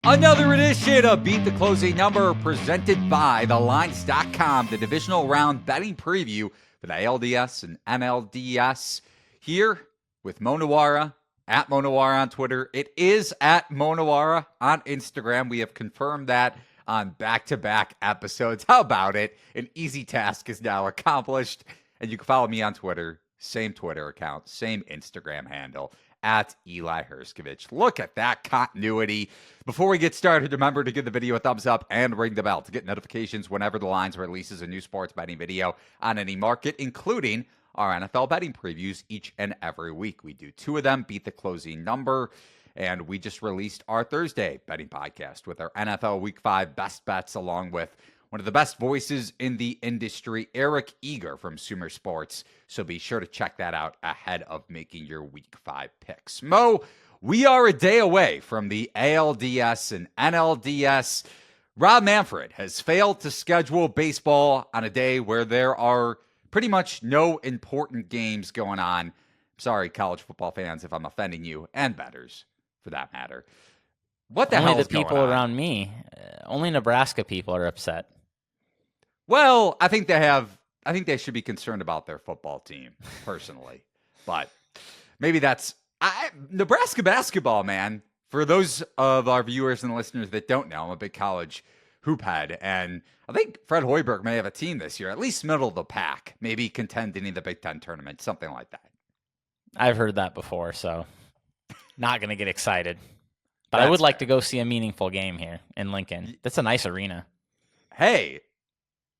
Another edition of Beat the Closing Number presented by TheLines.com, the divisional round betting preview for the ALDS and NLDS. Here with Nuwwarah, at Nuwwarah on Twitter. It is at Nuwwarah on Instagram. We have confirmed that on back-to-back episodes. How about it? An easy task is now accomplished. And you can follow me on Twitter, same Twitter account, same Instagram handle, at Eli Hershkovich. Look at that continuity. Before we get started, remember to give the video a thumbs up and ring the bell to get notifications whenever The Lines releases a new sports betting video on any market, including our NFL betting previews each and every week. We do 2 of them, Beat the Closing Number, and we just released our Thursday betting podcast with our NFL Week 5 Best Bets, along with one of the best voices in the industry, Eric Eager from Sumer Sports. So be sure to check that out ahead of making your Week 5 picks. Mo, we are a day away from the ALDS and NLDS. Rob Manfred has failed to schedule baseball on a day where there are pretty much no important games going on. Sorry, college football fans, if I'm offending you, and bettors for that matter. What the hell is going on? Only the people around me, only Nebraska people are upset. Well, I think they should be concerned about their football team, personally. But maybe that's Nebraska basketball, man. For those of our viewers and listeners that don't know, I'm a big college hoop head, and I think Fred Hoiberg may have a team this year, at least middle of the pack, maybe contending in the Big Ten tournament, something like that. I've heard that before, so not going to get excited. But I would like to go see a meaningful game here in Lincoln. That's a nice arena. Hey,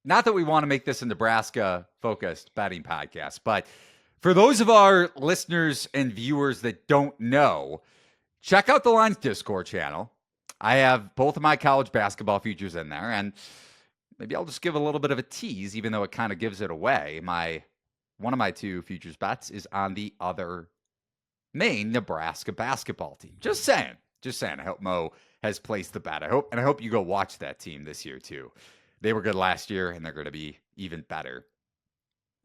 not that we want to make this a Nebraska-focused betting podcast, but for those of our listeners and viewers that don't know, check out the Lines Discord channel. I have both of my college basketball futures in there, and maybe I'll just give a little bit of a tease, even though it kind of gives it away. One of my 2 futures bets is on the other main Nebraska basketball team. Just saying. I hope Mo has placed the bet. I hope you go watch that team this year too. They were good last year, and they're going to be even better.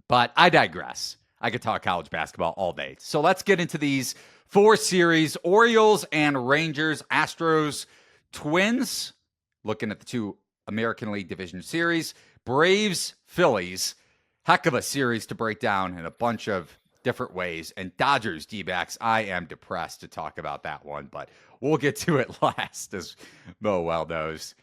But I digress. I could talk college basketball all day. So let's get into these 4 series. Orioles and Rangers, Astros, Twins, looking at the 2 American League Division Series, Braves, Phillies. Heck of a series to break down in a bunch of different ways. And Dodgers, D-backs, I am depressed to talk about that one, but we'll get to it last, as Mo well knows.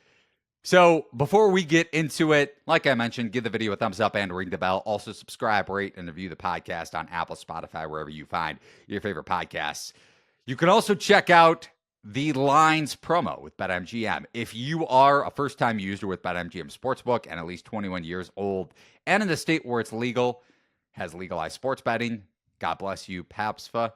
So before we get into it, like I mentioned, give the video a thumbs up and ring the bell. Also subscribe, rate, and review the podcast on Apple, Spotify, wherever you find your favorite podcasts. You can also check out the Lines promo with BetMGM. If you are a first-time user with BetMGM Sportsbook and at least 21 years old and in the state where it's legal, has legalized sports betting, God bless you, PAPSFA,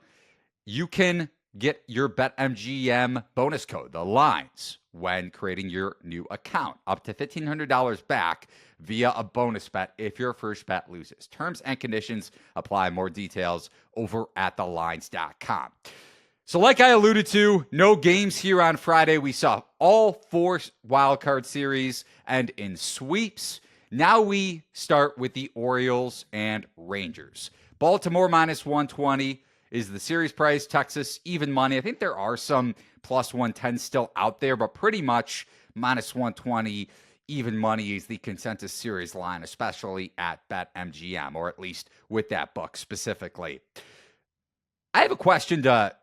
you can get your BetMGM bonus code, the Lines, when creating your new account. Up to $1,500 back via a bonus bet if your first bet loses. Terms and conditions apply. More details over at thelines.com. So like I alluded to, no games here on Friday. We saw all 4 wildcard series end in sweeps. Now we start with the Orioles and Rangers. Baltimore minus 120 is the series price. Texas, even money. I think there are some plus 110 still out there, but pretty much minus 120, even money is the consensus series line, especially at BetMGM, or at least with that book specifically. I have a question to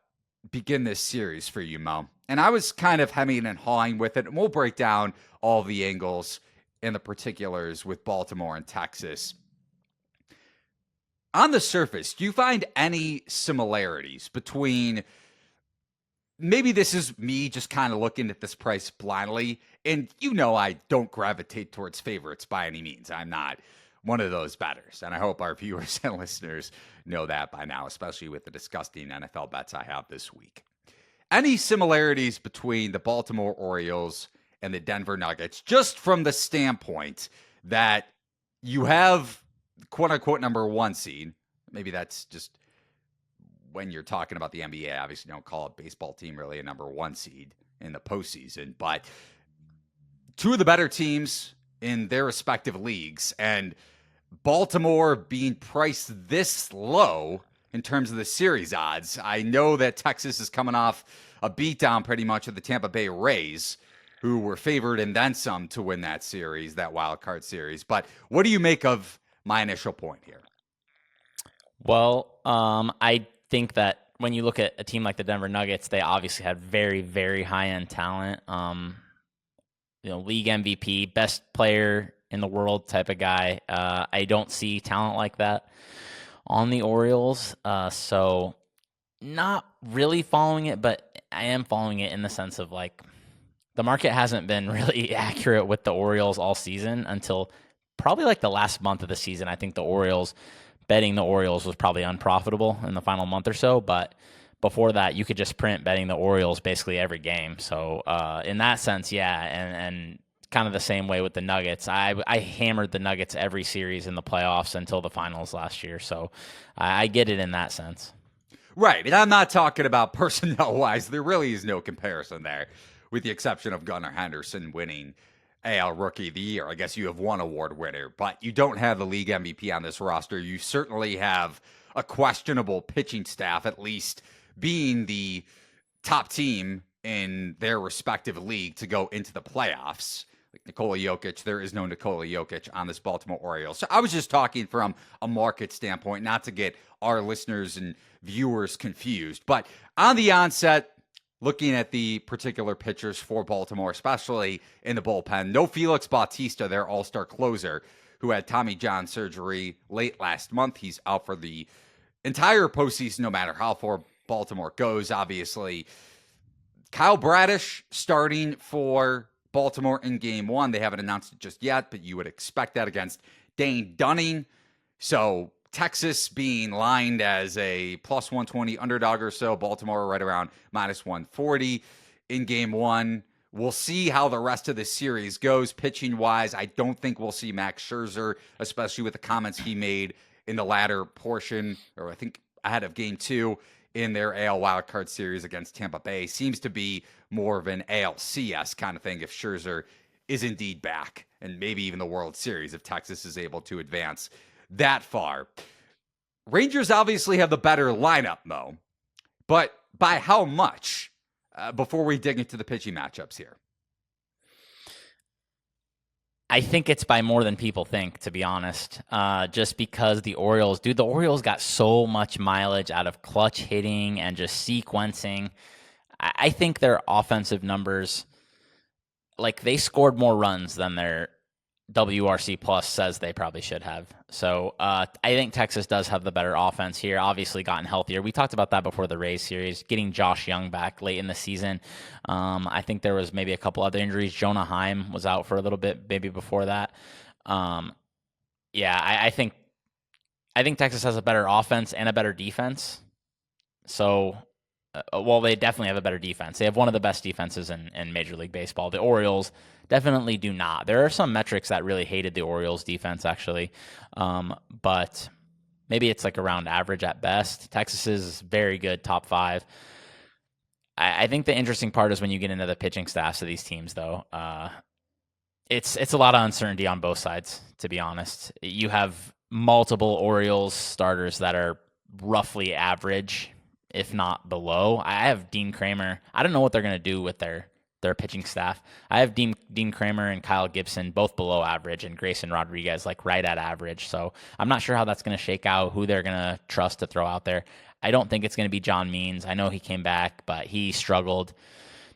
begin this series for you, Mo. And I was kind of hemming and hawing with it, and we'll break down all the angles and the particulars with Baltimore and Texas. On the surface, do you find any similarities between, maybe this is me just kind of looking at this price blindly, and you know I don't gravitate towards favorites by any means. I'm not one of those bettors, and I hope our viewers and listeners know that by now, especially with the disgusting NFL bets I have this week. Any similarities between the Baltimore Orioles and the Denver Nuggets, just from the standpoint that you have quote-unquote number 1 seed. Maybe that's just when you're talking about the NBA. Obviously, you don't call a baseball team really a number 1 seed in the postseason. But 2 of the better teams in their respective leagues, and Baltimore being priced this low in terms of the series odds. I know that Texas is coming off a beatdown pretty much of the Tampa Bay Rays, who were favored and then some to win that series, that wild card series. But what do you make of my initial point here? Well, I think that when you look at a team like the Denver Nuggets, they obviously had very, very high-end talent. League MVP, best player in the world type of guy. I don't see talent like that on the Orioles. So not really following it, but I am following it in the sense of like the market hasn't been really accurate with the Orioles all season until probably like the last month of the season. I think betting the Orioles was probably unprofitable in the final month or so, but before that, you could just print betting the Orioles basically every game. So in that sense, yeah, and kind of the same way with the Nuggets. I hammered the Nuggets every series in the playoffs until the finals last year, so I get it in that sense. Right, and I'm not talking about personnel-wise. There really is no comparison there, with the exception of Gunnar Henderson winning AL Rookie of the Year. I guess you have one award winner, but you don't have the league MVP on this roster. You certainly have a questionable pitching staff, at least being the top team in their respective league to go into the playoffs. Like Nikola Jokic, there is no Nikola Jokic on this Baltimore Orioles. So I was just talking from a market standpoint, not to get our listeners and viewers confused. But on the onset, looking at the particular pitchers for Baltimore, especially in the bullpen, no Felix Bautista, their all-star closer, who had Tommy John surgery late last month. He's out for the entire postseason, no matter how far Baltimore goes, obviously. Kyle Bradish starting for Baltimore in game one. They haven't announced it just yet, but you would expect that against Dane Dunning. So Texas being lined as a plus 120 underdog or so. Baltimore right around minus 140 in game one. We'll see how the rest of the series goes pitching-wise. I don't think we'll see Max Scherzer, especially with the comments he made in the latter portion, or I think ahead of game two in their AL wildcard series against Tampa Bay. Seems to be more of an ALCS kind of thing if Scherzer is indeed back, and maybe even the World Series if Texas is able to advance that far. Rangers obviously have the better lineup, though, but by how much? Before we dig into the pitching matchups here, I think it's by more than people think, to be honest. Just because the Orioles got so much mileage out of clutch hitting and just sequencing. I think their offensive numbers, like they scored more runs than their WRC Plus says they probably should have. So I think Texas does have the better offense here, obviously gotten healthier. We talked about that before the Rays series, getting Josh Young back late in the season. I think there was maybe a couple other injuries. Jonah Heim was out for a little bit, maybe before that. I think Texas has a better offense and a better defense. So, they definitely have a better defense. They have one of the best defenses in Major League Baseball. The Orioles definitely do not. There are some metrics that really hated the Orioles defense, actually. But maybe it's like around average at best. Texas is very good, top five. I think the interesting part is when you get into the pitching staffs of these teams, though. It's a lot of uncertainty on both sides, to be honest. You have multiple Orioles starters that are roughly average, if not below. I have Dean Kramer. I don't know what they're going to do with their pitching staff. I have Dean Kramer and Kyle Gibson both below average, and Grayson Rodriguez like right at average. So I'm not sure how that's going to shake out, who they're going to trust to throw out there. I don't think it's going to be John Means. I know he came back, but he struggled.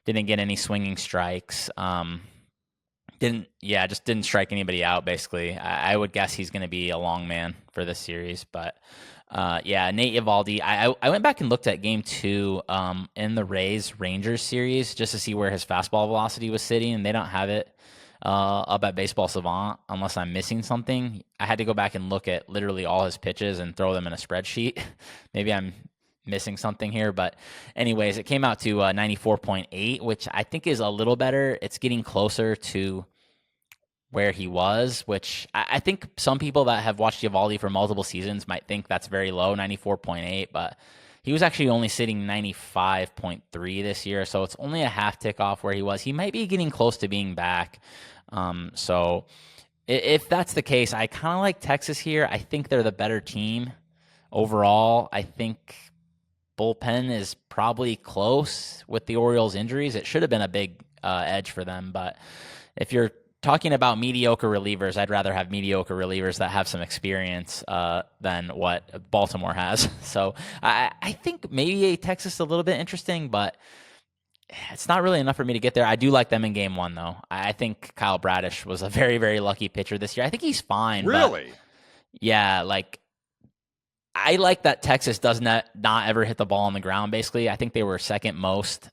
Didn't get any swinging strikes. Just didn't strike anybody out, basically. I would guess he's going to be a long man for this series, but Nate Eovaldi. I went back and looked at game two in the Rangers series just to see where his fastball velocity was sitting, and they don't have it up at Baseball Savant unless I'm missing something. I had to go back and look at literally all his pitches and throw them in a spreadsheet. Maybe I'm missing something here, but anyways, it came out to 94.8, which I think is a little better. It's getting closer to where he was, which I think some people that have watched Eovaldi for multiple seasons might think that's very low, 94.8, but he was actually only sitting 95.3 this year, so it's only a half tick off where he was. He might be getting close to being back. So if that's the case, I kind of like Texas here. I think they're the better team. overall, I think bullpen is probably close with the Orioles' injuries. It should have been a big edge for them, but if you're talking about mediocre relievers, I'd rather have mediocre relievers that have some experience than what Baltimore has. So I think maybe Texas is a little bit interesting, but it's not really enough for me to get there. I do like them in game one, though. I think Kyle Bradish was a very, very lucky pitcher this year. I think he's fine. Really? But yeah, I like that Texas does not ever hit the ball on the ground, basically. I think they were second most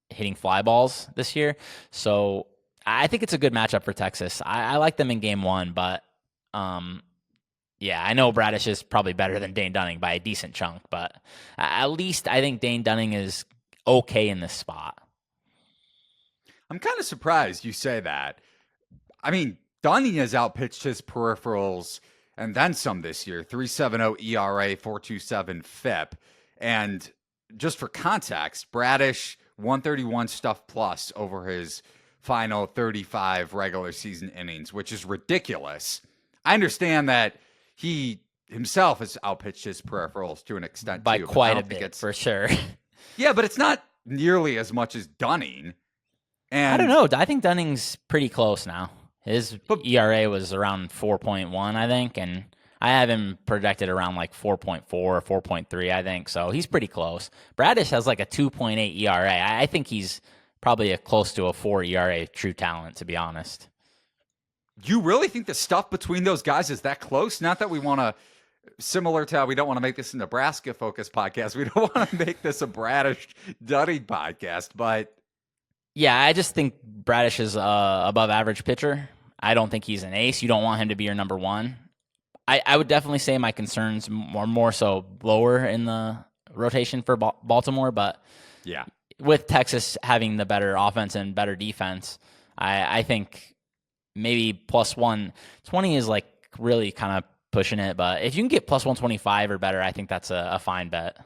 hitting fly balls this year. So I think it's a good matchup for Texas. I like them in game one, but yeah, I know Bradish is probably better than Dane Dunning by a decent chunk, but at least I think Dane Dunning is okay in this spot. I'm kind of surprised you say that. I mean, Dunning has outpitched his peripherals and then some this year. 3.70 ERA, 4.27 FIP. And just for context, Bradish 131 stuff plus over his final 35 regular season innings, which is ridiculous. I understand that he himself has outpitched his peripherals to an extent by too, quite a bit, for sure. Yeah, but it's not nearly as much as Dunning. And I don't know. I think Dunning's pretty close now. His ERA was around 4.1, I think, and I have him projected around like 4.4 or 4.3, I think. So he's pretty close. Bradish has like a 2.8 ERA. I think he's probably close to a 4 ERA true talent, to be honest. You really think the stuff between those guys is that close? Not that we want to, similar to how we don't want to make this a Nebraska-focused podcast. We don't want to make this a Bradish-Dunning podcast, but... Yeah, I just think Bradish is above average pitcher. I don't think he's an ace. You don't want him to be your number one. I would definitely say my concerns more so lower in the rotation for Baltimore, but yeah, with Texas having the better offense and better defense, I think maybe plus 120 is like really kind of pushing it. But if you can get plus 125 or better, I think that's a fine bet.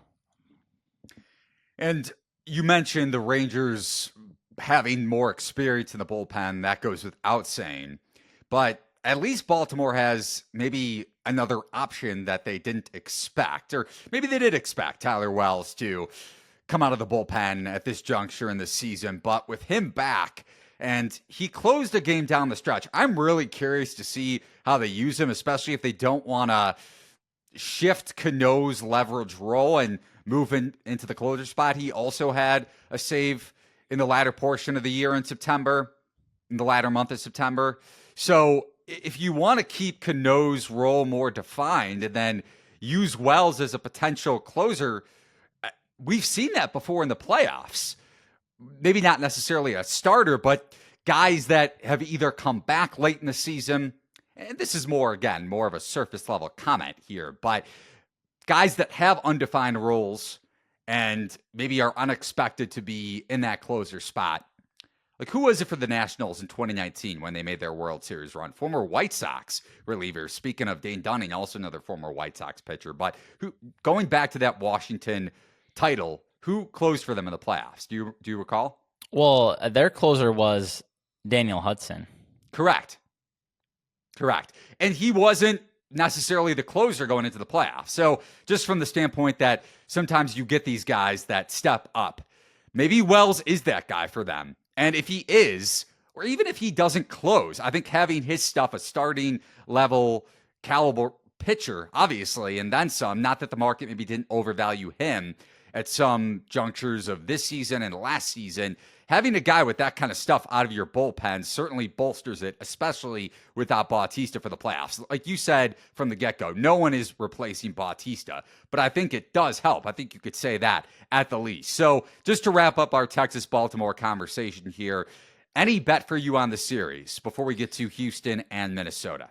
And you mentioned the Rangers having more experience in the bullpen. That goes without saying. But at least Baltimore has maybe another option that they didn't expect, or maybe they did expect Tyler Wells to come out of the bullpen at this juncture in the season. But with him back, and he closed a game down the stretch, I'm really curious to see how they use him, especially if they don't want to shift Cano's leverage role and move into the closer spot. He also had a save in the latter portion of the year in September, in the latter month of September. So if you want to keep Cano's role more defined and then use Wells as a potential closer, we've seen that before in the playoffs. Maybe not necessarily a starter, but guys that have either come back late in the season, and this is more of a surface level comment here, but guys that have undefined roles and maybe are unexpected to be in that closer spot. Like, who was it for the Nationals in 2019 when they made their World Series run? Former White Sox reliever. Speaking of Dane Dunning, also another former White Sox pitcher. But going back to that Washington title, who closed for them in the playoffs? Do you recall? Well, their closer was Daniel Hudson. Correct. And he wasn't necessarily the closer going into the playoffs. So just from the standpoint that sometimes you get these guys that step up, maybe Wells is that guy for them. And if he is, or even if he doesn't close, I think having his stuff, a starting level caliber pitcher, obviously, and then some, not that the market maybe didn't overvalue him at some junctures of this season and last season, having a guy with that kind of stuff out of your bullpen certainly bolsters it, especially without Bautista for the playoffs. Like you said from the get-go, no one is replacing Bautista, but I think it does help. I think you could say that at the least. So just to wrap up our Texas-Baltimore conversation here, any bet for you on the series before we get to Houston and Minnesota?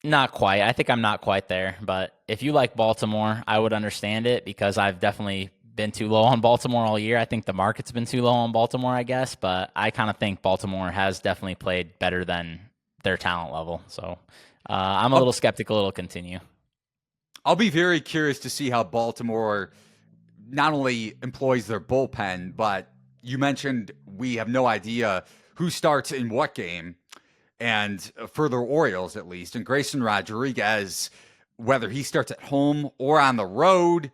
Not quite. I think I'm not quite there, but if you like Baltimore, I would understand it because I've definitely been too low on Baltimore all year. I think the market's been too low on Baltimore, I guess, but I kind of think Baltimore has definitely played better than their talent level. So I'm a little skeptical it'll continue. I'll be very curious to see how Baltimore not only employs their bullpen, but you mentioned we have no idea who starts in what game, and for the Orioles at least. And Grayson Rodriguez whether he starts at home or on the road.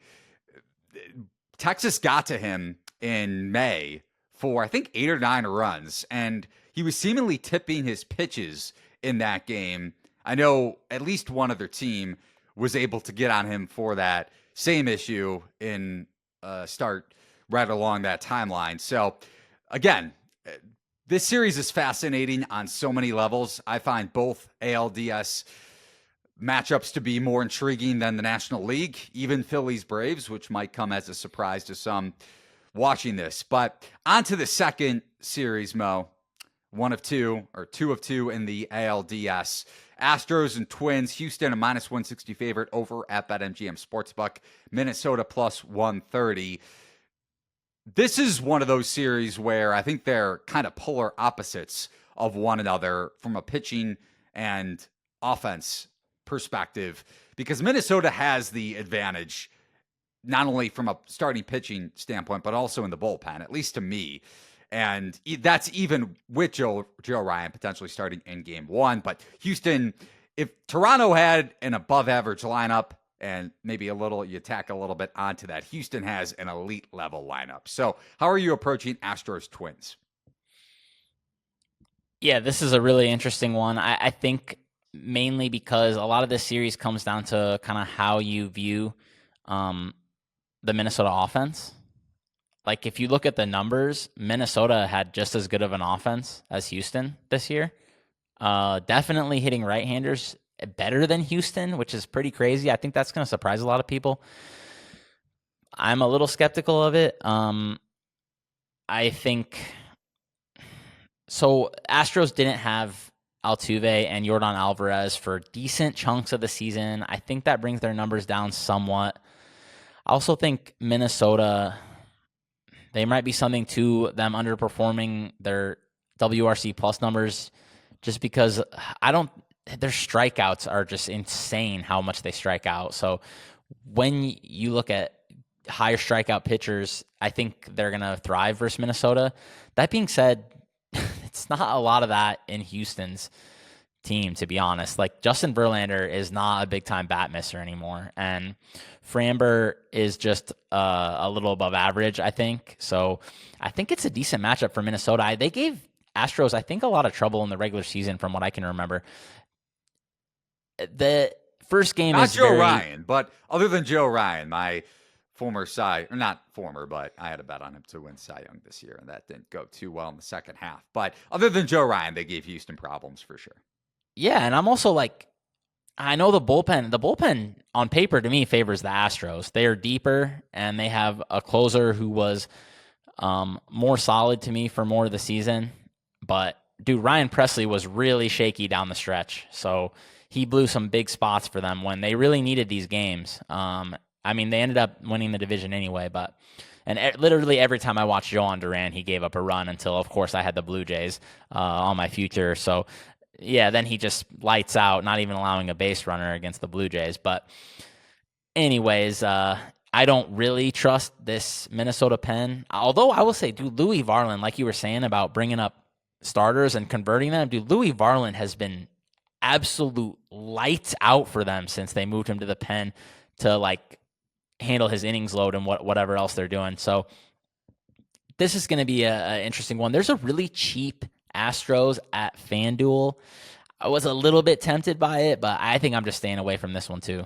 Texas got to him in May for, I think, 8 or 9 runs, and he was seemingly tipping his pitches in that game. I know at least one other team was able to get on him for that same issue in start right along that timeline. So, again, this series is fascinating on so many levels. I find both ALDS matchups to be more intriguing than the National League, even Phillies Braves, which might come as a surprise to some watching this. But on to the second series, Mo. 1 of 2 or 2 of 2 in the ALDS. Astros and Twins. Houston a -160 favorite over at BetMGM Sportsbook. Minnesota plus 130. This is one of those series where I think they're kind of polar opposites of one another from a pitching and offense perspective, because Minnesota has the advantage not only from a starting pitching standpoint, but also in the bullpen, at least to me. And that's even with Joe Ryan potentially starting in game 1. But Houston, if Toronto had an above average lineup and maybe you tack a little bit onto that, Houston has an elite level lineup. So how are you approaching Astros Twins? Yeah, this is a really interesting one. I think mainly because a lot of this series comes down to kind of how you view the Minnesota offense. Like, if you look at the numbers, Minnesota had just as good of an offense as Houston this year. Definitely hitting right-handers better than Houston, which is pretty crazy. I think that's going to surprise a lot of people. I'm a little skeptical of it. I think so. Astros didn't have Altuve and Yordan Alvarez for decent chunks of the season. I think that brings their numbers down somewhat. I also think Minnesota, they might be something to them underperforming their WRC plus numbers just because their strikeouts are just insane how much they strike out. So when you look at higher strikeout pitchers, I think they're going to thrive versus Minnesota. That being said, it's not a lot of that in Houston's team, to be honest. Like, Justin Verlander is not a big-time bat misser anymore, and Framber is just a little above average, I think. So I think it's a decent matchup for Minnesota. They gave Astros, I think, a lot of trouble in the regular season from what I can remember. The first game not is Joe Ryan, but other than Joe Ryan, my former not former, but I had a bet on him to win Cy Young this year, and that didn't go too well in the second half. But other than Joe Ryan, they gave Houston problems for sure. Yeah, and I'm also like, I know the bullpen on paper to me favors the Astros. They are deeper, and they have a closer who was more solid to me for more of the season. But, dude, Ryan Presley was really shaky down the stretch. So he blew some big spots for them when they really needed these games. I mean, they ended up winning the division anyway, and literally every time I watched Joan Duran, he gave up a run until, of course, I had the Blue Jays on my future. So, yeah, then he just lights out, not even allowing a base runner against the Blue Jays. But anyways, I don't really trust this Minnesota pen. Although I will say, dude, Louis Varland, like you were saying about bringing up starters and converting them, dude, Louis Varland has been absolute lights out for them since they moved him to the pen to, like, handle his innings load and whatever else they're doing. So this is going to be an interesting one. There's a really cheap Astros at FanDuel. I was a little bit tempted by it, but I think I'm just staying away from this one too.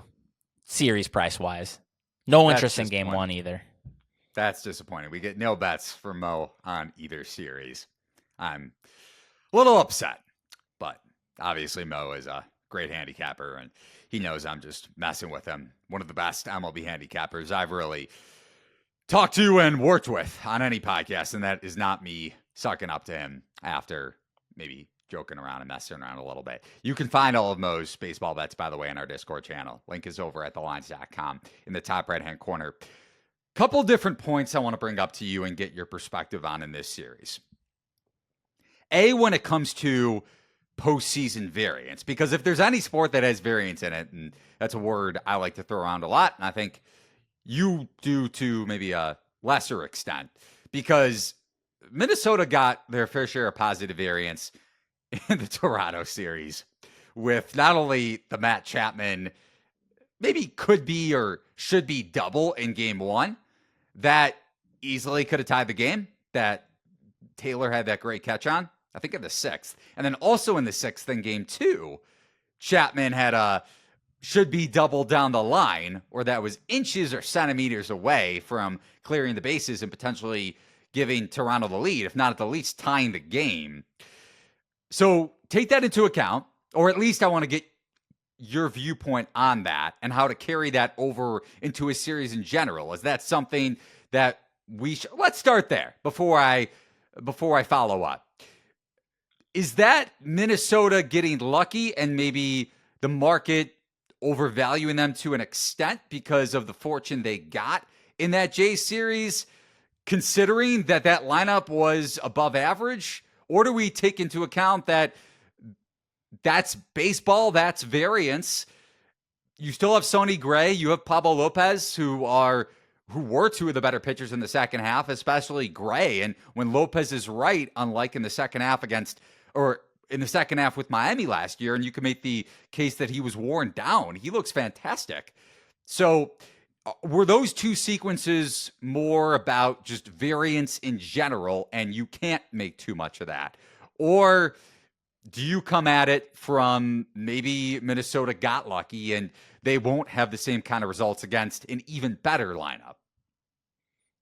Series price wise. No interest in game 1 either. That's disappointing. We get no bets for Mo on either series. I'm a little upset, but obviously Mo is a great handicapper, and he knows I'm just messing with him. One of the best MLB handicappers I've really talked to and worked with on any podcast, and that is not me sucking up to him after maybe joking around and messing around a little bit. You can find all of Mo's baseball bets, by the way, in our Discord channel. Link is over at thelines.com in the top right-hand corner. Couple different points I want to bring up to you and get your perspective on in this series. When it comes to postseason variance, because if there's any sport that has variance in it, and that's a word I like to throw around a lot, and I think you do to maybe a lesser extent, because Minnesota got their fair share of positive variance in the Toronto series with not only the Matt Chapman maybe could be or should be double in game one that easily could have tied the game that Taylor had that great catch on, I think in the sixth. And then also in the sixth in game two, Chapman had a should be double down the line, or that was inches or centimeters away from clearing the bases and potentially giving Toronto the lead, if not at the least tying the game. So take that into account, or at least I want to get your viewpoint on that and how to carry that over into a series in general. Is that something that we should? Let's start there before I follow up. Is that Minnesota getting lucky and maybe the market overvaluing them to an extent because of the fortune they got in that Jays series, considering that lineup was above average? Or do we take into account that that's baseball, that's variance? You still have Sonny Gray, you have Pablo Lopez, who were two of the better pitchers in the second half, especially Gray. And when Lopez is right, unlike in the second half in the second half with Miami last year, and you can make the case that he was worn down, he looks fantastic. So were those two sequences more about just variance in general, and you can't make too much of that? Or do you come at it from maybe Minnesota got lucky and they won't have the same kind of results against an even better lineup?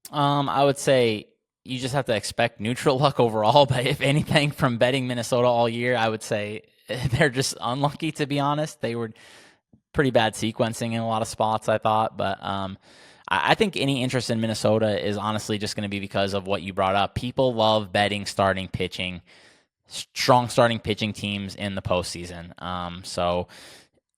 I would say you just have to expect neutral luck overall. But if anything, from betting Minnesota all year, I would say they're just unlucky, to be honest. They were pretty bad sequencing in a lot of spots, I thought. But I think any interest in Minnesota is honestly just going to be because of what you brought up. People love betting strong starting pitching teams in the postseason. So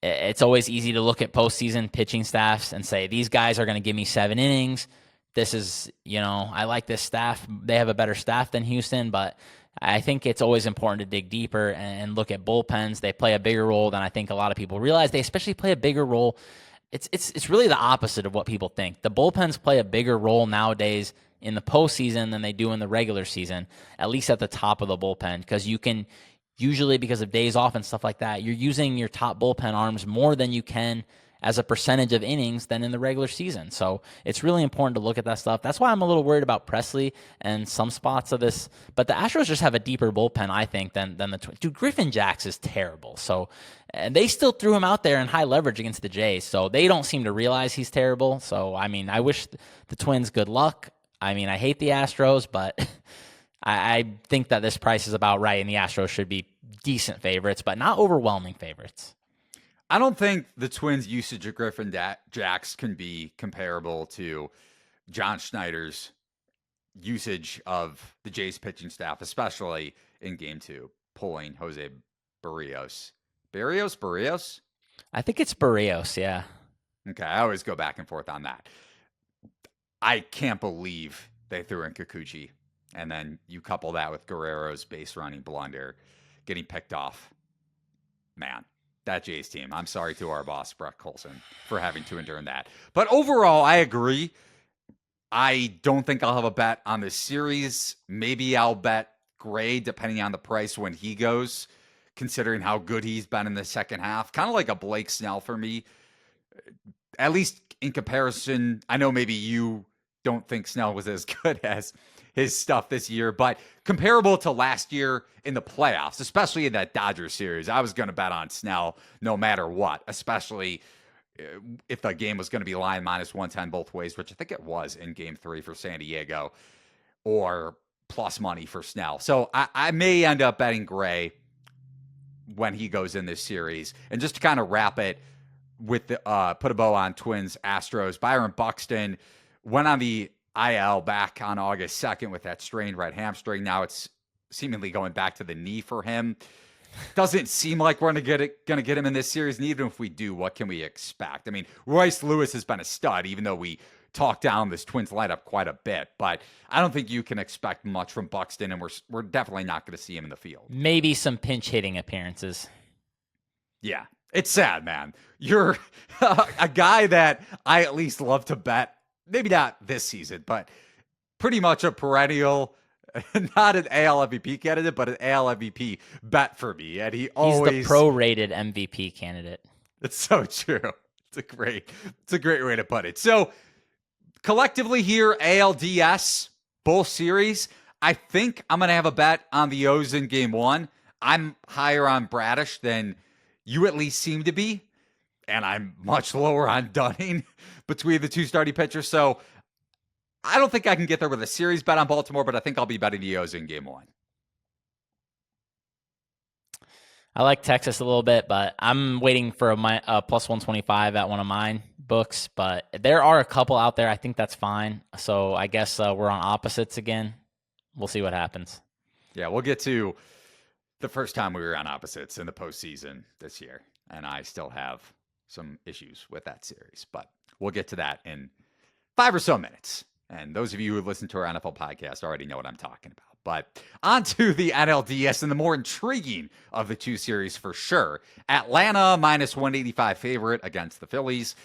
it's always easy to look at postseason pitching staffs and say, these guys are going to give me 7 innings. This is, I like this staff. They have a better staff than Houston, but I think it's always important to dig deeper and look at bullpens. They play a bigger role than I think a lot of people realize. They especially play a bigger role. It's really the opposite of what people think. The bullpens play a bigger role nowadays in the postseason than they do in the regular season, at least at the top of the bullpen, because you can usually, because of days off and stuff like that, you're using your top bullpen arms more than you can as a percentage of innings than in the regular season. So it's really important to look at that stuff. That's why I'm a little worried about Presley and some spots of this. But the Astros just have a deeper bullpen, I think, than the Twins. Dude, Griffin Jax is terrible. So, and they still threw him out there in high leverage against the Jays. So they don't seem to realize he's terrible. So, I mean, I wish the Twins good luck. I mean, I hate the Astros, but I think that this price is about right, and the Astros should be decent favorites, but not overwhelming favorites. I don't think the Twins' usage of Griffin Jax can be comparable to John Schneider's usage of the Jays pitching staff, especially in Game 2, pulling Jose Barrios. Barrios? I think it's Barrios, yeah. Okay, I always go back and forth on that. I can't believe they threw in Kikuchi, and then you couple that with Guerrero's base running blunder, getting picked off. Man. That Jays team. I'm sorry to our boss, Brett Colson, for having to endure that. But overall, I agree. I don't think I'll have a bet on this series. Maybe I'll bet Gray, depending on the price when he goes, considering how good he's been in the second half. Kind of like a Blake Snell for me. At least in comparison, I know maybe you don't think Snell was as good as his stuff this year, but comparable to last year in the playoffs, especially in that Dodgers series, I was going to bet on Snell no matter what, especially if the game was going to be line minus 110 both ways, which I think it was in Game 3 for San Diego, or plus money for Snell. So I may end up betting Gray when he goes in this series. And just to kind of wrap it with the put a bow on Twins Astros, Byron Buxton went on the IL back on August 2nd with that strained right hamstring. Now it's seemingly going back to the knee for him. Doesn't seem like we're going to get him in this series. And even if we do, what can we expect? I mean, Royce Lewis has been a stud, even though we talked down this Twins lineup quite a bit. But I don't think you can expect much from Buxton, and we're definitely not going to see him in the field. Maybe some pinch hitting appearances. Yeah, it's sad, man. You're a guy that I at least love to bet. Maybe not this season, but pretty much a perennial, not an AL MVP candidate, but an AL MVP bet for me. And he's the pro-rated MVP candidate. It's so true. It's a great way to put it. So collectively here, ALDS, both series. I think I'm going to have a bet on the O's in game one. I'm higher on Bradish than you at least seem to be, and I'm much lower on Dunning between the two starting pitchers. So I don't think I can get there with a series bet on Baltimore, but I think I'll be betting the O's in game one. I like Texas a little bit, but I'm waiting for a plus 125 at one of mine books. But there are a couple out there. I think that's fine. So I guess we're on opposites again. We'll see what happens. Yeah, we'll get to the first time we were on opposites in the postseason this year. And I still have some issues with that series. But we'll get to that in 5 or so minutes. And those of you who listen to our NFL podcast already know what I'm talking about. But on to the NLDS and the more intriguing of the two series for sure. Atlanta minus 185 favorite against the Phillies.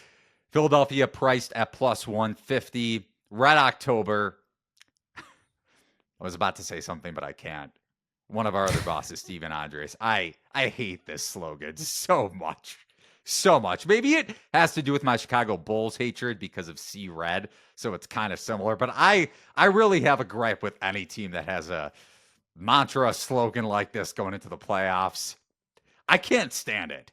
Philadelphia priced at plus 150. Red October. I was about to say something, but I can't. One of our other bosses, Steven Andres. I hate this slogan so much. So much. Maybe it has to do with my Chicago Bulls hatred because of C Red, so it's kind of similar. But I really have a gripe with any team that has a mantra, a slogan like this going into the playoffs. I can't stand it.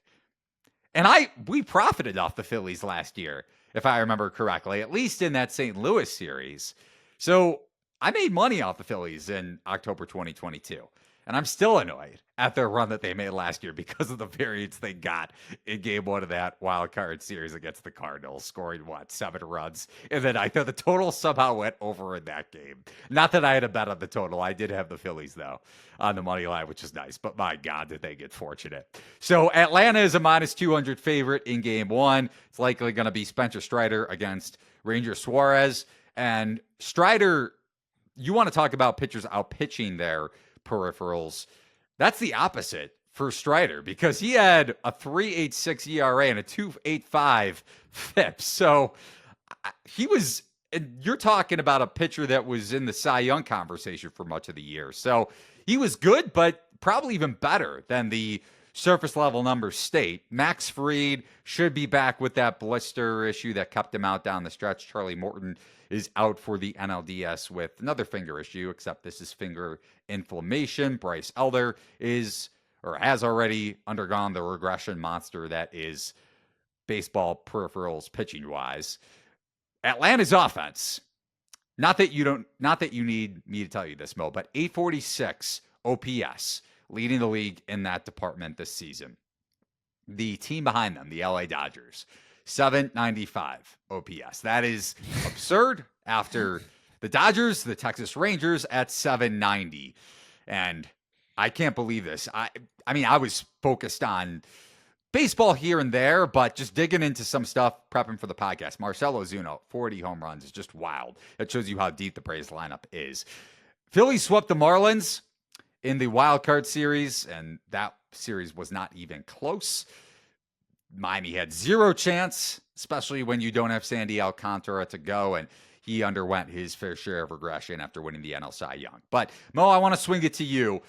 And we profited off the Phillies last year, if I remember correctly, at least in that St. Louis series. So I made money off the Phillies in October 2022. And I'm still annoyed at their run that they made last year because of the variance they got in game one of that wild card series against the Cardinals, scoring, 7 runs. And then I thought the total somehow went over in that game. Not that I had a bet on the total. I did have the Phillies, though, on the money line, which is nice. But my God, did they get fortunate. So Atlanta is a minus 200 favorite in game one. It's likely going to be Spencer Strider against Ranger Suarez. And Strider, you want to talk about pitchers out pitching their peripherals. That's the opposite for Strider because he had a 3.86 ERA and a 2.85 FIP. So he was, and you're talking about a pitcher that was in the Cy Young conversation for much of the year. So he was good, but probably even better than the surface level numbers state. Max Fried should be back with that blister issue that kept him out down the stretch. Charlie Morton is out for the NLDS with another finger issue, except this is finger inflammation. Bryce Elder is or has already undergone the regression monster that is baseball peripherals pitching wise. Atlanta's offense. Not that you need me to tell you this, Mo, but 846 OPS, leading the league in that department this season. The team behind them, the LA Dodgers, 795 OPS. That is absurd after the Dodgers, the Texas Rangers at 790. And I can't believe this. I mean, I was focused on baseball here and there, but just digging into some stuff, prepping for the podcast. Marcell Ozuna, 40 home runs is just wild. It shows you how deep the Braves lineup is. Phillies swept the Marlins in the wild card series, and that series was not even close. Miami had zero chance, especially when you don't have Sandy Alcantara to go, and he underwent his fair share of regression after winning the NL Cy Young. But, Mo, I want to swing it to you.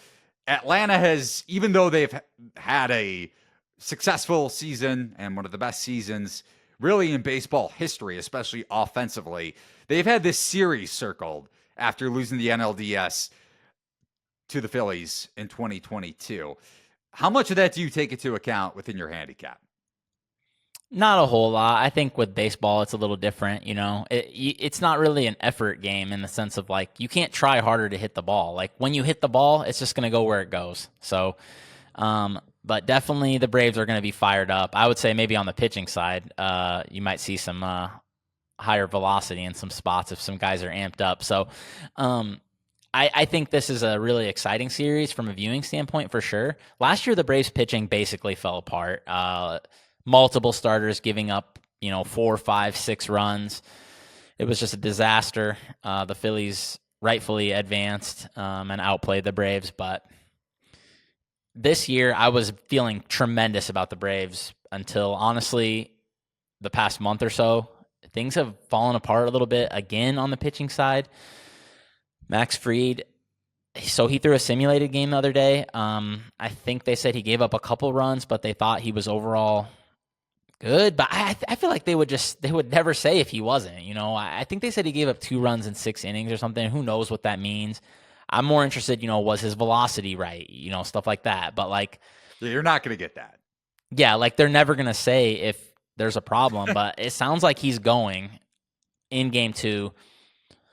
Atlanta has, even though they've had a successful season and one of the best seasons really in baseball history, especially offensively, they've had this series circled after losing the NLDS to the Phillies in 2022. How much of that do you take into account within your handicap? Not a whole lot. I think with baseball, it's a little different. You know, it's not really an effort game in the sense of like you can't try harder to hit the ball. Like when you hit the ball, it's just going to go where it goes. So, but definitely the Braves are going to be fired up. I would say maybe on the pitching side, you might see some higher velocity in some spots if some guys are amped up. So, I think this is a really exciting series from a viewing standpoint for sure. Last year, the Braves pitching basically fell apart. Multiple starters giving up, 4, 5, 6 runs. It was just a disaster. The Phillies rightfully advanced and outplayed the Braves. But this year, I was feeling tremendous about the Braves until, honestly, the past month or so. Things have fallen apart a little bit again on the pitching side. Max Fried, so he threw a simulated game the other day. I think they said he gave up a couple runs, but they thought he was overall Good, but I feel like they would never say if he wasn't. I think they said he gave up 2 runs in 6 innings or something. Who knows what that means? I'm more interested, was his velocity right? Stuff like that. But like, Yeah, you're not going to get that. yeah, like they're never gonna say if there's a problem, but it sounds like he's going in game 2.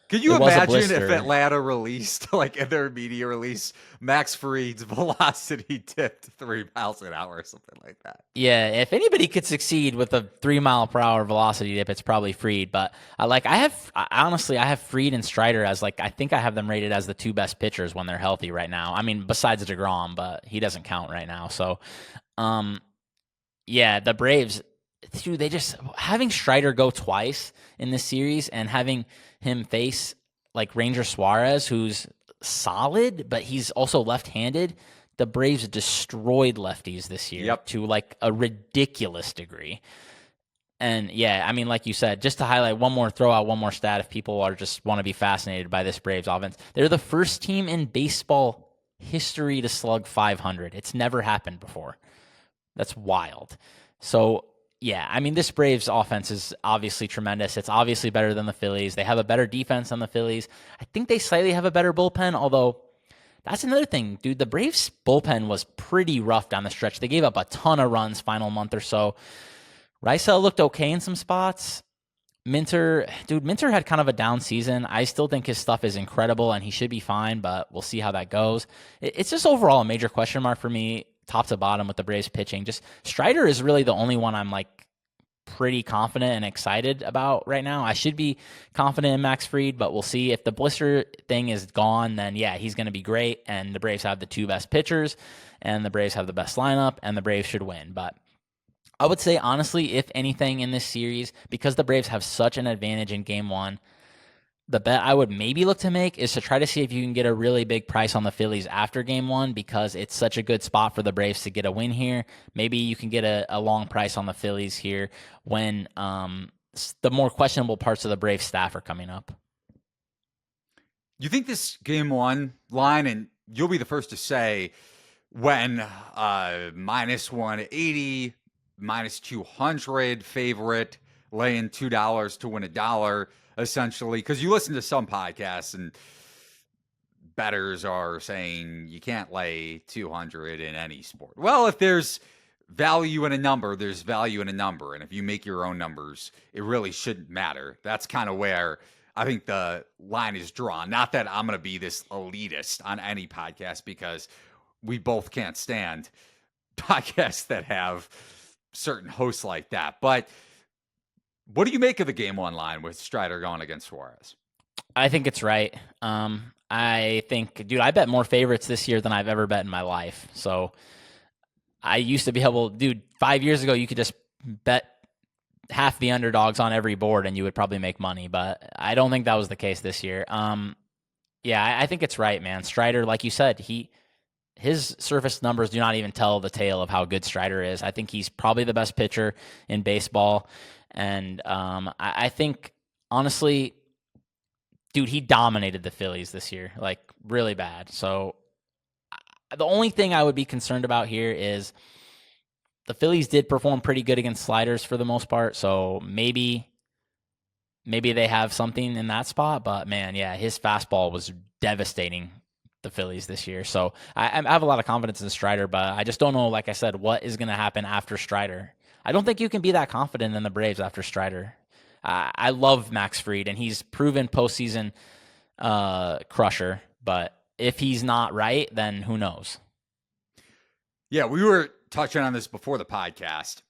Can you It was a imagine if blister. Atlanta released, like in their media release, Max Fried's velocity dipped 3 miles an hour or something like that? Yeah, if anybody could succeed with a 3-mile-per-hour velocity dip, it's probably Fried. But honestly, I have Fried and Strider as I think I have them rated as the 2 best pitchers when they're healthy right now. I mean, besides DeGrom, but he doesn't count right now. So, yeah, the Braves, dude, they just having Strider go twice in this series and having him face like Ranger Suarez, who's solid, but he's also left-handed. The Braves destroyed lefties this year to like a ridiculous degree. And yeah, I mean, like you said, just to highlight throw out one more stat if people are just want to be fascinated by this Braves offense. They're the first team in baseball history to slug 500. It's never happened before. That's wild. So, yeah, I mean, this Braves offense is obviously tremendous. It's obviously better than the Phillies. They have a better defense than the Phillies. I think they slightly have a better bullpen, although that's another thing, dude. The Braves bullpen was pretty rough down the stretch. They gave up a ton of runs final month or so. Rysel looked okay in some spots. Minter had kind of a down season. I still think his stuff is incredible and he should be fine, but we'll see how that goes. It's just overall a major question mark for me, top to bottom, with the Braves pitching. Just Strider is really the only one I'm like pretty confident and excited about right now. I should be confident in Max Fried, but we'll see. If the blister thing is gone, then yeah, he's going to be great. And the Braves have the 2 best pitchers, and the Braves have the best lineup, and the Braves should win. But I would say, honestly, if anything in this series, because the Braves have such an advantage in game 1, the bet I would maybe look to make is to try to see if you can get a really big price on the Phillies after game 1, because it's such a good spot for the Braves to get a win here. Maybe you can get a long price on the Phillies here when the more questionable parts of the Braves staff are coming up. You think this game 1 line, and you'll be the first to say, when minus 180, minus 200 favorite, laying $2 to win $1, essentially, because you listen to some podcasts and bettors are saying you can't lay 200 in any sport. Well, if there's value in a number, there's value in a number. And if you make your own numbers, it really shouldn't matter. That's kind of where I think the line is drawn. Not that I'm going to be this elitist on any podcast, because we both can't stand podcasts that have certain hosts like that. But what do you make of the game 1 line with Strider going against Suarez? I think it's right. I think, dude, I bet more favorites this year than I've ever bet in my life. So I used to be able, dude, 5 years ago, you could just bet half the underdogs on every board and you would probably make money. But I don't think that was the case this year. Yeah, I think it's right, man. Strider, like you said, his surface numbers do not even tell the tale of how good Strider is. I think he's probably the best pitcher in baseball. And I think, honestly, dude, he dominated the Phillies this year, like really bad. So the only thing I would be concerned about here is the Phillies did perform pretty good against sliders for the most part. So maybe they have something in that spot. But, man, yeah, his fastball was devastating the Phillies this year. So I have a lot of confidence in Strider, but I just don't know, like I said, what is going to happen after Strider. I don't think you can be that confident in the Braves after Strider. I love Max Fried, and he's proven postseason crusher. But if he's not right, then who knows? Yeah, we were touching on this before the podcast.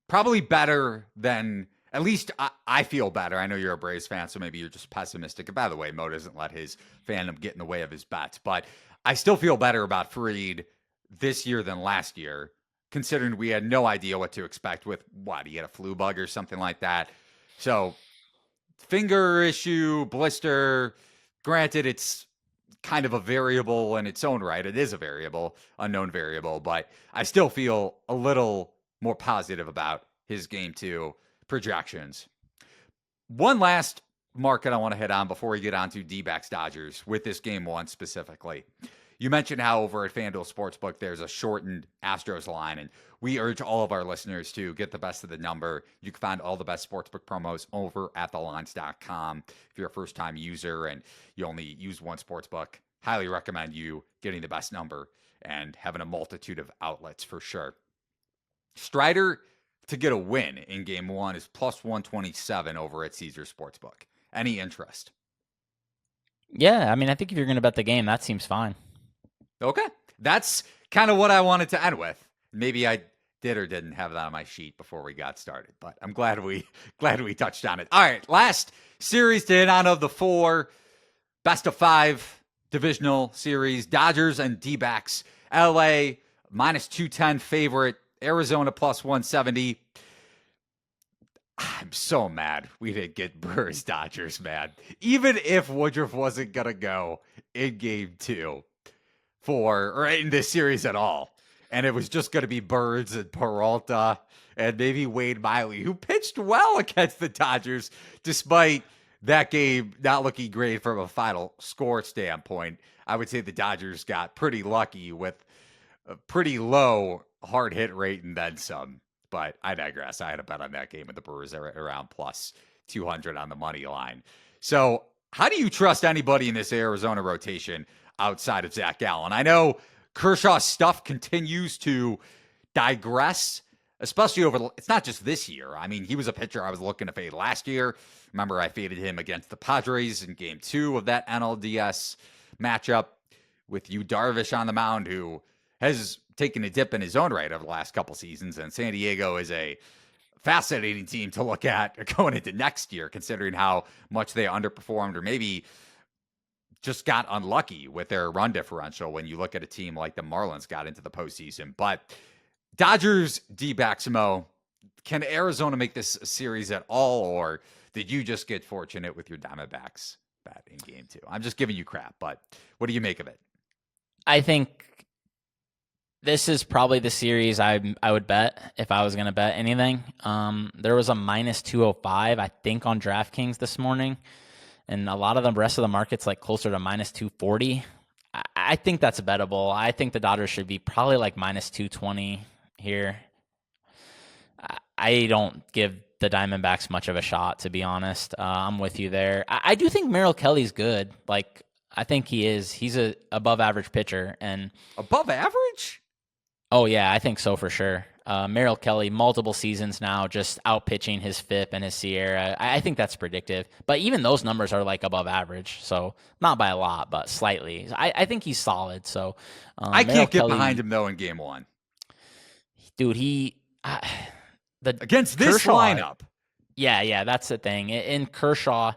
Probably better than, at least I feel better. I know you're a Braves fan, so maybe you're just pessimistic. And by the way, Mo doesn't let his fandom get in the way of his bets. But I still feel better about Fried this year than last year, considering we had no idea what to expect with he had a flu bug or something like that. So finger issue, blister, granted, it's kind of a variable in its own right. It is a variable, unknown variable, but I still feel a little more positive about his game 2 projections. One last market I want to hit on before we get on to D-backs Dodgers with this game 1 specifically. You mentioned how over at FanDuel Sportsbook, there's a shortened Astros line, and we urge all of our listeners to get the best of the number. You can find all the best sportsbook promos over at thelines.com. If you're a first-time user and you only use one sportsbook, highly recommend you getting the best number and having a multitude of outlets for sure. Strider to get a win in game one is plus 127 over at Caesar Sportsbook. Any interest? Yeah, I mean, I think if you're going to bet the game, that seems fine. Okay. That's kind of what I wanted to end with. Maybe I did or didn't have that on my sheet before we got started, but I'm glad we touched on it. All right, last series to hit on of the 4 best of 5 divisional series. Dodgers and D-backs. LA minus 210 favorite. Arizona plus 170. I'm so mad we didn't get Brewers Dodgers, man. Even if Woodruff wasn't going to go in game 2 or in this series at all, and it was just going to be Birds and Peralta and maybe Wade Miley, who pitched well against the Dodgers despite that game not looking great from a final score standpoint. I would say the Dodgers got pretty lucky with a pretty low hard hit rate and then some. But I digress. I had a bet on that game, and the Brewers are around plus 200 on the money line. So how do you trust anybody in this Arizona rotation outside of Zach Gallen? I know Kershaw's stuff continues to digress, especially it's not just this year. I mean, he was a pitcher I was looking to fade last year. Remember, I faded him against the Padres in game 2 of that NLDS matchup with Yu Darvish on the mound, who has taken a dip in his own right over the last couple seasons. And San Diego is a fascinating team to look at going into next year, considering how much they underperformed or maybe just got unlucky with their run differential when you look at a team like the Marlins got into the postseason. But Dodgers, D-backs, Mo, can Arizona make this a series at all, or did you just get fortunate with your Diamondbacks bet in game 2? I'm just giving you crap, but what do you make of it? I think this is probably the series I would bet if I was going to bet anything. There was a minus 205, I think, on DraftKings this morning. And a lot of the rest of the market's like closer to minus 240. I think that's bettable. I think the Dodgers should be probably like minus 220 here. I don't give the Diamondbacks much of a shot, to be honest. I'm with you there. I do think Merrill Kelly's good. Like, I think he is. He's a above average pitcher. And above average? Oh, yeah, I think so for sure. Merrill Kelly, multiple seasons now, just out-pitching his FIP and his Sierra. I think that's predictive. But even those numbers are like above average. So not by a lot, but slightly. I think he's solid. So I can't get behind him, though, in game 1. Dude, against this Kershaw lineup. Yeah, that's the thing. And Kershaw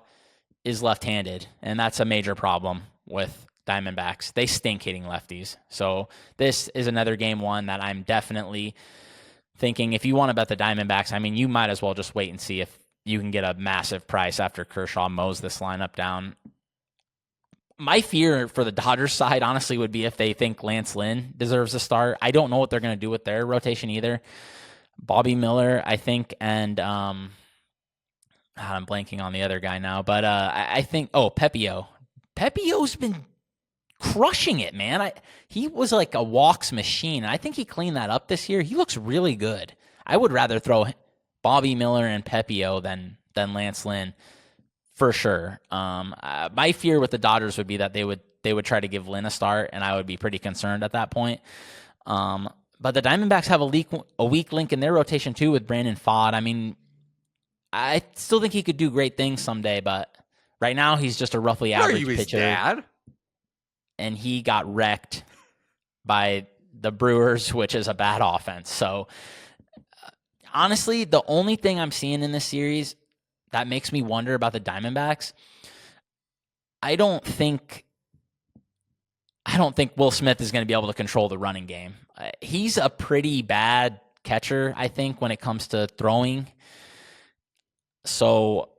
is left-handed, and that's a major problem with Diamondbacks. They stink hitting lefties. So this is another game 1 that I'm definitely thinking if you want to bet the Diamondbacks, I mean, you might as well just wait and see if you can get a massive price after Kershaw mows this lineup down. My fear for the Dodgers side, honestly, would be if they think Lance Lynn deserves a start. I don't know what they're going to do with their rotation either. Bobby Miller, I think, and I'm blanking on the other guy now, but I think, Pepio. Pepio's been crushing it, man. He was like a walks machine. I think he cleaned that up this year. He looks really good. I would rather throw Bobby Miller and Pepio than Lance Lynn for sure. My fear with the Dodgers would be that they would try to give Lynn a start, and I would be pretty concerned at that point. But the Diamondbacks have a weak link in their rotation too with Brandon Pfaadt. I mean, I still think he could do great things someday, but right now he's just a roughly average pitcher. His dad? And he got wrecked by the Brewers, which is a bad offense. So, honestly, the only thing I'm seeing in this series that makes me wonder about the Diamondbacks, I don't think Will Smith is going to be able to control the running game. He's a pretty bad catcher, I think, when it comes to throwing. So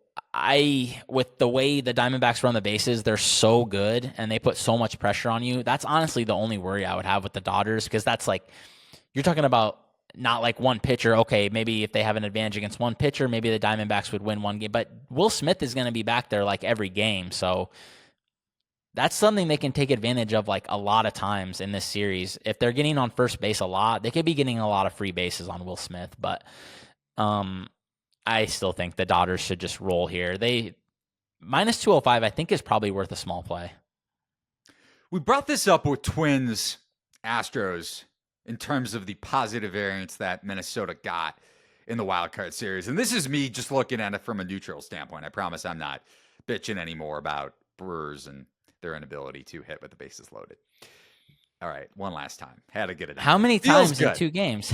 with the way the Diamondbacks run the bases, they're so good and they put so much pressure on you. That's honestly the only worry I would have with the Dodgers, because that's like, you're talking about not like one pitcher. Okay, maybe if they have an advantage against one pitcher, maybe the Diamondbacks would win one game. But Will Smith is going to be back there like every game. So that's something they can take advantage of like a lot of times in this series. If they're getting on first base a lot, they could be getting a lot of free bases on Will Smith. But I still think the Dodgers should just roll here. They minus 205, I think, is probably worth a small play. We brought this up with Twins Astros in terms of the positive variance that Minnesota got in the wild card series. And this is me just looking at it from a neutral standpoint. I promise I'm not bitching anymore about Brewers and their inability to hit with the bases loaded. All right, one last time. Had to get it. How many times in 2 games?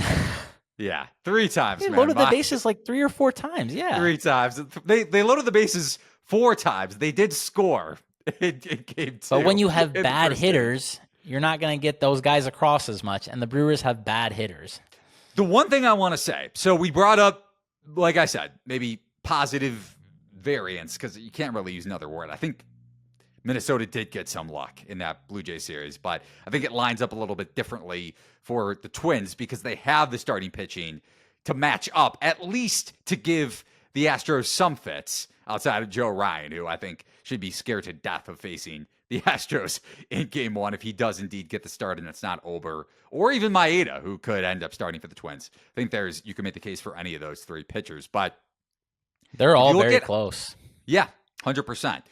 Yeah, 3 times. They loaded the bases like 3 or 4 times. Yeah, 3 times. They loaded the bases 4 times. They did score in game 2. But when you have bad hitters, you're not going to get those guys across as much. And the Brewers have bad hitters. The one thing I want to say, so we brought up, like I said, maybe positive variance, because you can't really use another word. I think Minnesota did get some luck in that Blue Jay series, but I think it lines up a little bit differently for the Twins because they have the starting pitching to match up, at least to give the Astros some fits outside of Joe Ryan, who I think should be scared to death of facing the Astros in game 1 if he does indeed get the start and it's not Ober or even Maeda, who could end up starting for the Twins. I think you can make the case for any of those 3 pitchers, but they're all very close. Yeah, 100%.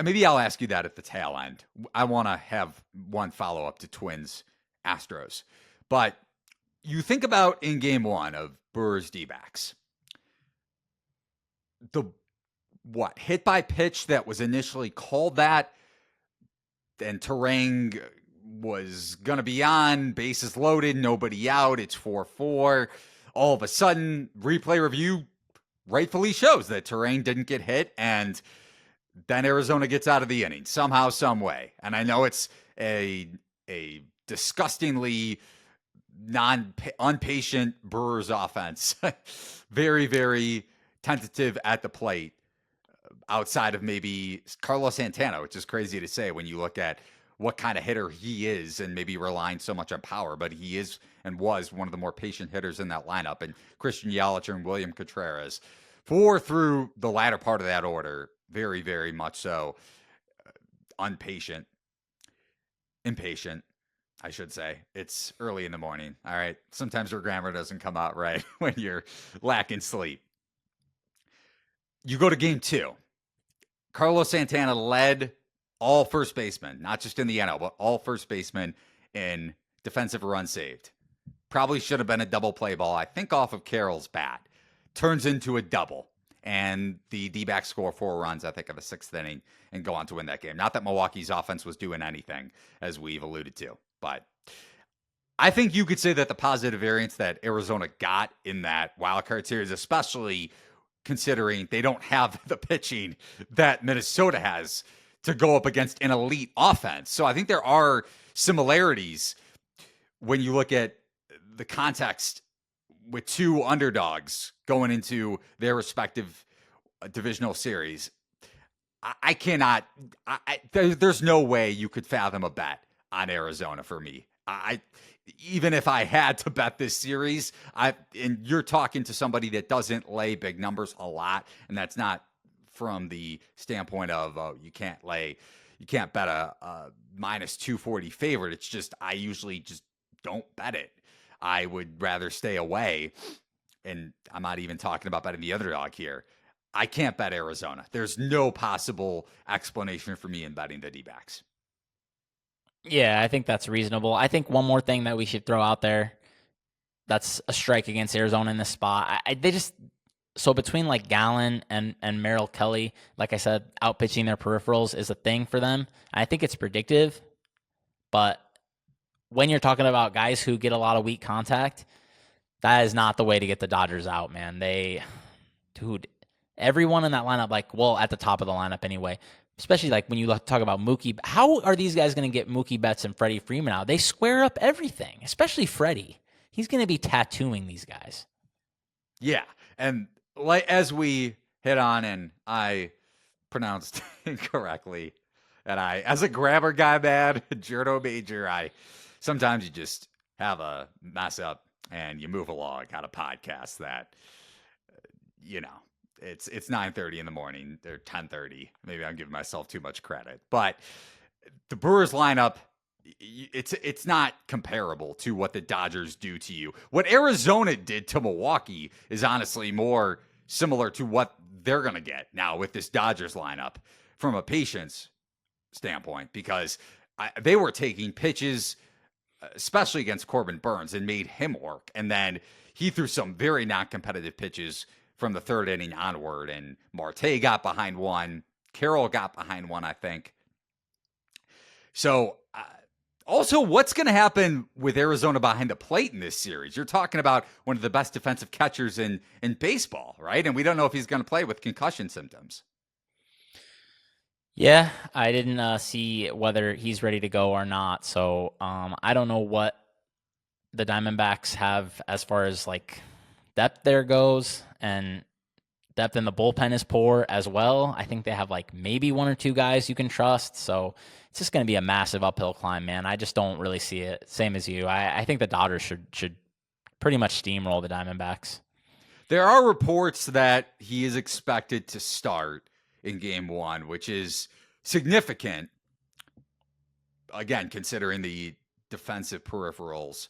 Maybe I'll ask you that at the tail end. I want to have one follow-up to Twins Astros. But you think about in game 1 of Brewers D-backs, the hit by pitch that was initially called that, and Terang was going to be on, bases loaded, nobody out, it's 4-4. All of a sudden, replay review rightfully shows that Terang didn't get hit, and then Arizona gets out of the inning somehow, some way. And I know it's a disgustingly unpatient Brewers offense. Very, very tentative at the plate outside of maybe Carlos Santana, which is crazy to say when you look at what kind of hitter he is and maybe relying so much on power, but he is and was one of the more patient hitters in that lineup. And Christian Yelich and William Contreras, 4 through the latter part of that order, very, very much so impatient, I should say. It's early in the morning, all right? Sometimes your grammar doesn't come out right when you're lacking sleep. You go to game 2. Carlos Santana led all first basemen, not just in the NL, but all first basemen in defensive runs saved. Probably should have been a double play ball, I think off of Carroll's bat. Turns into a double. And the D-backs score 4 runs, I think, in the 6th inning and go on to win that game. Not that Milwaukee's offense was doing anything, as we've alluded to. But I think you could say that the positive variance that Arizona got in that wildcard series, especially considering they don't have the pitching that Minnesota has to go up against an elite offense. So I think there are similarities when you look at the context with 2 underdogs going into their respective divisional series. I cannot, there's no way you could fathom a bet on Arizona for me. Even if I had to bet this series, and you're talking to somebody that doesn't lay big numbers a lot, and that's not from the standpoint of you can't bet a minus 240 favorite. It's just I usually just don't bet it. I would rather stay away, and I'm not even talking about betting the underdog here. I can't bet Arizona. There's no possible explanation for me in betting the D-backs. Yeah, I think that's reasonable. I think one more thing that we should throw out there that's a strike against Arizona in this spot. So between like Gallen and Merrill Kelly, like I said, outpitching their peripherals is a thing for them. I think it's predictive, but when you're talking about guys who get a lot of weak contact, that is not the way to get the Dodgers out, man. Everyone in that lineup, at the top of the lineup anyway, especially like when you talk about Mookie, how are these guys going to get Mookie Betts and Freddie Freeman out? They square up everything, especially Freddie. He's going to be tattooing these guys. Yeah. And like as we hit on, and I pronounced incorrectly, and as a grammar guy, man, Journo major, sometimes you just have a mess up and you move along on a podcast that, It's 9:30 in the morning. They're 10:30. Maybe I'm giving myself too much credit. But the Brewers lineup, it's not comparable to what the Dodgers do to you. What Arizona did to Milwaukee is honestly more similar to what they're going to get now with this Dodgers lineup from a patience standpoint, because they were taking pitches, especially against Corbin Burns, and made him work. And then he threw some very non-competitive pitches from the third inning onward, and Marte got behind one. Carroll got behind one, I think. So also, what's going to happen with Arizona behind the plate in this series? You're talking about one of the best defensive catchers in baseball, right? And we don't know if he's going to play with concussion symptoms. Yeah, I didn't see whether he's ready to go or not. So I don't know what the Diamondbacks have as far as like depth there goes, and depth in the bullpen is poor as well. I think they have like maybe one or two guys you can trust. So it's just going to be a massive uphill climb, man. I just don't really see it. Same as you. I think the Dodgers should pretty much steamroll the Diamondbacks. There are reports that he is expected to start in game one, which is significant, again, considering the defensive peripherals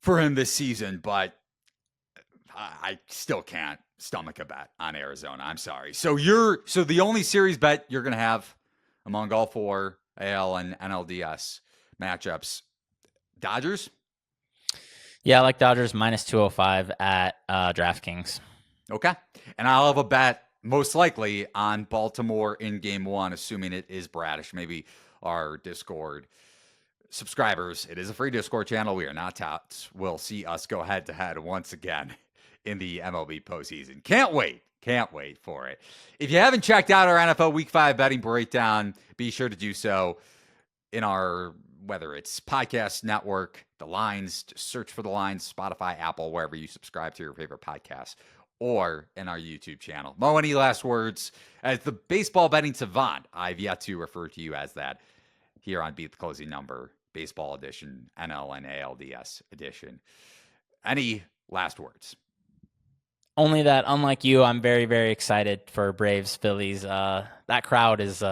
for him this season. But I still can't stomach a bet on Arizona. I'm sorry. So the only series bet you're going to have among all four AL and NLDS matchups, Dodgers? Yeah, I like Dodgers minus 205 at DraftKings. Okay. And I'll have a bet most likely on Baltimore in game one, assuming it is Bradish. Maybe our Discord subscribers, it is a free Discord channel. We are not touts. Will see us go head to head once again in the MLB postseason. Can't wait. Can't wait for it. If you haven't checked out our NFL Week 5 betting breakdown, be sure to do so in our, whether it's podcast network, The Lines, just search for The Lines, Spotify, Apple, wherever you subscribe to your favorite podcast, or in our YouTube channel. Mo, any last words? As the baseball betting savant, I've yet to refer to you as that here on Beat the Closing Number, Baseball Edition, NL and ALDS Edition. Any last words? Only that, unlike you, I'm very, very excited for Braves Phillies. That crowd is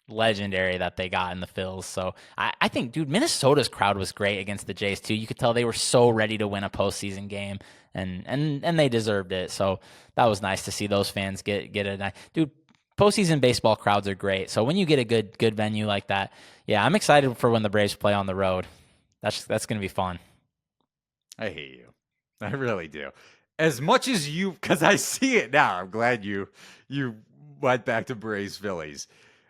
legendary that they got in the Phils. So I think, dude, Minnesota's crowd was great against the Jays too. You could tell they were so ready to win a postseason game, and they deserved it. So that was nice to see those fans get it. Dude, postseason baseball crowds are great. So when you get a good venue like that, yeah, I'm excited for when the Braves play on the road. That's going to be fun. I hate you. I really do. As much as you, because I see it now. I'm glad you went back to Braves Phillies.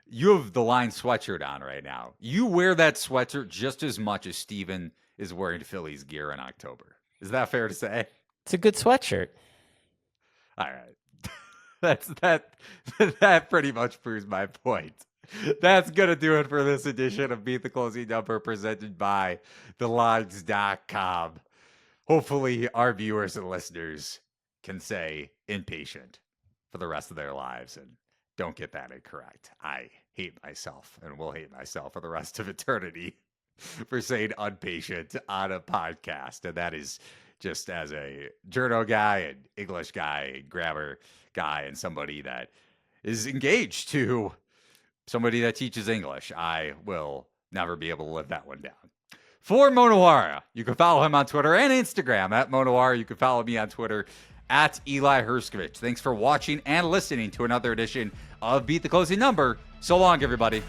You have the Line sweatshirt on right now. You wear that sweatshirt just as much as Steven is wearing Phillies gear in October. Is that fair to say? It's a good sweatshirt. All right. That pretty much proves my point. That's going to do it for this edition of Beat the Closing Number presented by TheLines.com. Hopefully our viewers and listeners can say impatient for the rest of their lives and don't get that incorrect. I hate myself and will hate myself for the rest of eternity for saying impatient on a podcast. And that is just as a journo guy and English guy and grammar guy and somebody that is engaged to somebody that teaches English. I will never be able to live that one down. For Nuwwarah, you can follow him on Twitter and Instagram at Nuwwarah. You can follow me on Twitter at Eli Hershkovich. Thanks for watching and listening to another edition of Beat the Closing Number. So long, everybody.